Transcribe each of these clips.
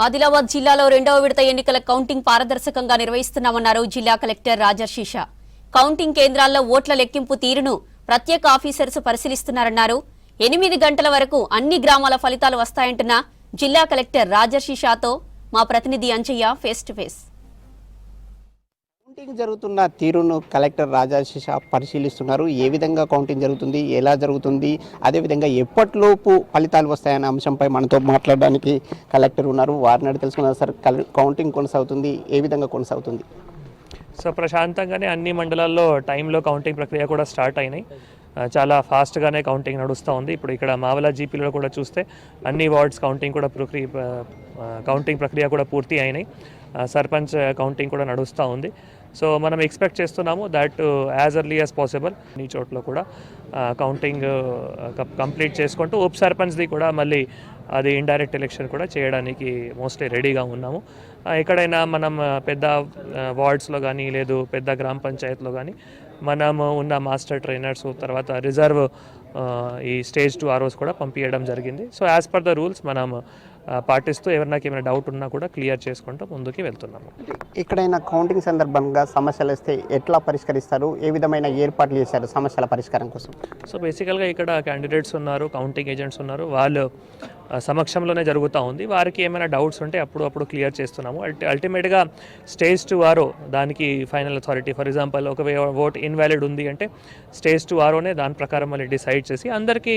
ఆదిలాబాద్ జిల్లాలో రెండవ విడత ఎన్నికల కౌంటింగ్ పారదర్శకంగా నిర్వహిస్తున్నామన్నారు జిల్లా కలెక్టర్ రాజర్షిష. కౌంటింగ్ కేంద్రాల్లో ఓట్ల లెక్కింపు తీరును ప్రత్యేక ఆఫీసర్స్ పరిశీలిస్తున్నారన్నారు. 8 గంటల వరకు అన్ని గ్రామాల ఫలితాలు వస్తాయంటున్న జిల్లా కలెక్టర్ రాజర్షిషతో మా ప్రతినిధి Anjaiah face to face. Counting జరుగుతున్న తీరును కలెక్టర్ రాజర్షిష పరిశీలిస్తున్నారు. ఏ విధంగా కౌంటింగ్ జరుగుతుంది, ఎలా జరుగుతుంది, అదేవిధంగా ఎప్పటిలోపు ఫలితాలు వస్తాయనే అంశంపై మనతో మాట్లాడడానికి కలెక్టర్ ఉన్నారు. వారిని అడిగి తెలుసుకున్నారు. సార్, కౌంటింగ్ కొనసాగుతుంది, ఏ విధంగా కొనసాగుతుంది? సో ప్రశాంతంగానే అన్ని మండలాల్లో టైంలో కౌంటింగ్ ప్రక్రియ కూడా స్టార్ట్ అయినాయి. చాలా ఫాస్ట్గానే కౌంటింగ్ నడుస్తూ ఉంది. ఇప్పుడు ఇక్కడ మావల జీపీలో కూడా చూస్తే అన్ని వార్డ్స్ కౌంటింగ్ ప్రక్రియ కూడా పూర్తి అయినాయి. సర్పంచ్ కౌంటింగ్ కూడా నడుస్తూ ఉంది. సో మనం ఎక్స్పెక్ట్ చేస్తున్నాము that as early as possible ఈ చోట్ల కూడా కౌంటింగ్ కంప్లీట్ చేసుకుంటూ ఉప సర్పంచ్ది కూడా మళ్ళీ అది ఇండైరెక్ట్ ఎలక్షన్ కూడా చేయడానికి మోస్ట్లీ రెడీగా ఉన్నాము. ఎక్కడైనా మనం పెద్ద వార్డ్స్లో కానీ లేదు పెద్ద గ్రామ పంచాయత్లో కానీ మనము ఉన్న మాస్టర్ ట్రైనర్స్ తర్వాత రిజర్వ్ ఈ స్టేజ్ 2 ROs కూడా పంపించడం జరిగింది. So as per the rules మనం పాటిస్తూ ఎవరినాకి ఏమైనా డౌట్ ఉన్నా కూడా క్లియర్ చేసుకుంటూ ముందుకు వెళ్తున్నాము. ఎక్కడైనా కౌంటింగ్ సందర్భంగా సమస్యలు వస్తే ఎట్లా పరిష్కరిస్తారు? ఏ విధమైన ఏర్పాట్లు చేశారు సమస్యల పరిష్కారం కోసం? సో బేసికల్గా ఇక్కడ క్యాండిడేట్స్ ఉన్నారు, కౌంటింగ్ ఏజెంట్స్ ఉన్నారు, వాళ్ళు సమక్షంలోనే జరుగుతూ ఉంది. వారికి ఏమైనా డౌట్స్ ఉంటే అప్పుడు క్లియర్ చేస్తున్నాము. అల్టిమేట్గా స్టేజ్ 2 RO దానికి ఫైనల్ అథారిటీ. ఫర్ ఎగ్జాంపుల్ ఒక ఓట్ ఇన్వాలిడ్ ఉంది అంటే స్టేజ్ 2 ROనే దాని ప్రకారం మళ్ళీ డిసైడ్ చేసి అందరికీ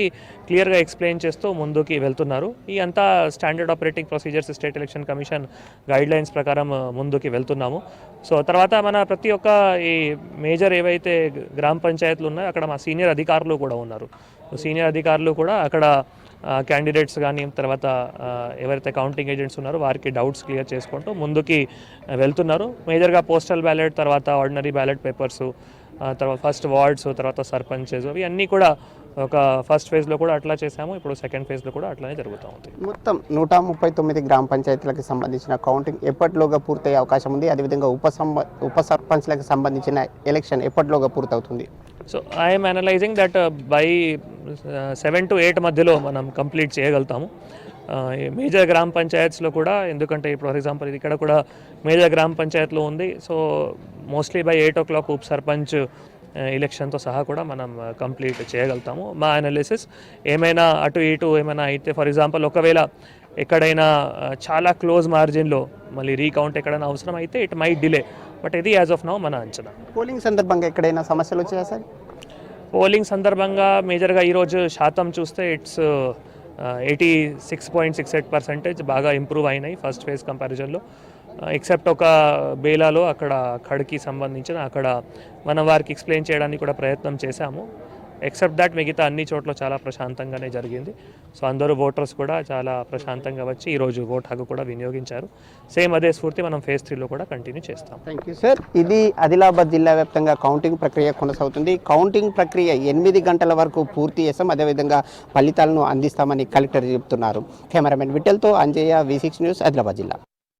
క్లియర్గా ఎక్స్ప్లెయిన్ చేస్తూ ముందుకి వెళ్తున్నారు. ఈ అంతా standard operating procedures state election commission guidelines ప్రకారం ముందుకి వెళ్తున్నాము. సో తర్వాత మన ప్రతి ఒక్క ఈ మేజర్ ఏవైతే గ్రామ పంచాయతీలు ఉన్నాయో అక్కడ మా సీనియర్ అధికారులు కూడా ఉన్నారు. సీనియర్ అధికారులు కూడా అక్కడ క్యాండిడేట్స్ కానీ తర్వాత ఎవరైతే కౌంటింగ్ ఏజెంట్స్ ఉన్నారో వారికి డౌట్స్ క్లియర్ చేసుకుంటూ ముందుకి వెళ్తున్నారు. మేజర్గా పోస్టల్ బ్యాలెట్ తర్వాత ఆర్డినరీ బ్యాలెట్ పేపర్సు తర్వాత ఫస్ట్ వార్డ్స్ తర్వాత సర్పంచెస్ ఇవన్నీ కూడా ఒక ఫస్ట్ ఫేజ్లో కూడా అట్లా చేసాము. ఇప్పుడు సెకండ్ ఫేజ్లో కూడా అట్లానే జరుగుతూ ఉంది. మొత్తం 139 గ్రామ పంచాయతీలకు సంబంధించిన కౌంటింగ్ ఎప్పటిలోగా పూర్తయ్యే అవకాశం ఉంది? అదేవిధంగా ఉప సర్పంచ్లకు సంబంధించిన ఎలక్షన్ ఎప్పటిలోగా పూర్తవుతుంది? So I'm analysing that by 7 to 8 మధ్యలో మనం కంప్లీట్ చేయగలుగుతాము. మేజర్ గ్రామ పంచాయత్స్లో కూడా, ఎందుకంటే ఇప్పుడు ఫర్ ఎగ్జాంపుల్ ఇది ఇక్కడ కూడా మేజర్ గ్రామ పంచాయత్లో ఉంది. సో మోస్ట్లీ బై 8 o'clock ఉప సర్పంచ్ ఎలక్షన్తో సహా కూడా మనం కంప్లీట్ చేయగలుగుతాము. మా అనాలిసిస్ ఏమైనా అటు ఇటు ఏమైనా అయితే ఫర్ ఎగ్జాంపుల్ ఒకవేళ ఎక్కడైనా చాలా క్లోజ్ మార్జిన్లో మళ్ళీ రీకౌంట్ ఎక్కడైనా అవసరం అయితే ఇట్ మైట్ డిలే, బట్ ఇది యాజ్ ఆఫ్ నౌ మన అంచనా. పోలింగ్ సందర్భంగా ఎక్కడైనా సమస్యలు వచ్చాయా సార్? పోలింగ్ సందర్భంగా మేజర్గా ఈరోజు శాతం చూస్తే ఇట్స్ 86.68% బాగా ఇంప్రూవ్ అయినాయి ఫస్ట్ ఫేజ్ కంపారిజన్లో. ఎక్సెప్ట్ ఒక బేలాలో అక్కడ ఖడ్కి సంబంధించిన అక్కడ మనం వారికి ఎక్స్ప్లెయిన్ చేయడానికి కూడా ప్రయత్నం చేశాము. ఎక్సెప్ట్ దాట్ మిగతా అన్ని చోట్ల చాలా ప్రశాంతంగానే జరిగింది. సో అందరూ ఓటర్స్ కూడా చాలా ప్రశాంతంగా వచ్చి ఈరోజు ఓట్ హక్కు కూడా వినియోగించారు. సేమ్ అదే స్ఫూర్తి మనం ఫేజ్ 3లో కూడా కంటిన్యూ చేస్తాం. Thank you sir. ఇది ఆదిలాబాద్ జిల్లా వ్యాప్తంగా కౌంటింగ్ ప్రక్రియ కొనసాగుతుంది. కౌంటింగ్ ప్రక్రియ 8 గంటల వరకు పూర్తి చేస్తాం, అదేవిధంగా ఫలితాలను అందిస్తామని కలెక్టర్ చెబుతున్నారు. కెమెరామెన్ విఠల్తో అంజయ్య, V6 న్యూస్, ఆదిలాబాద్ జిల్లా.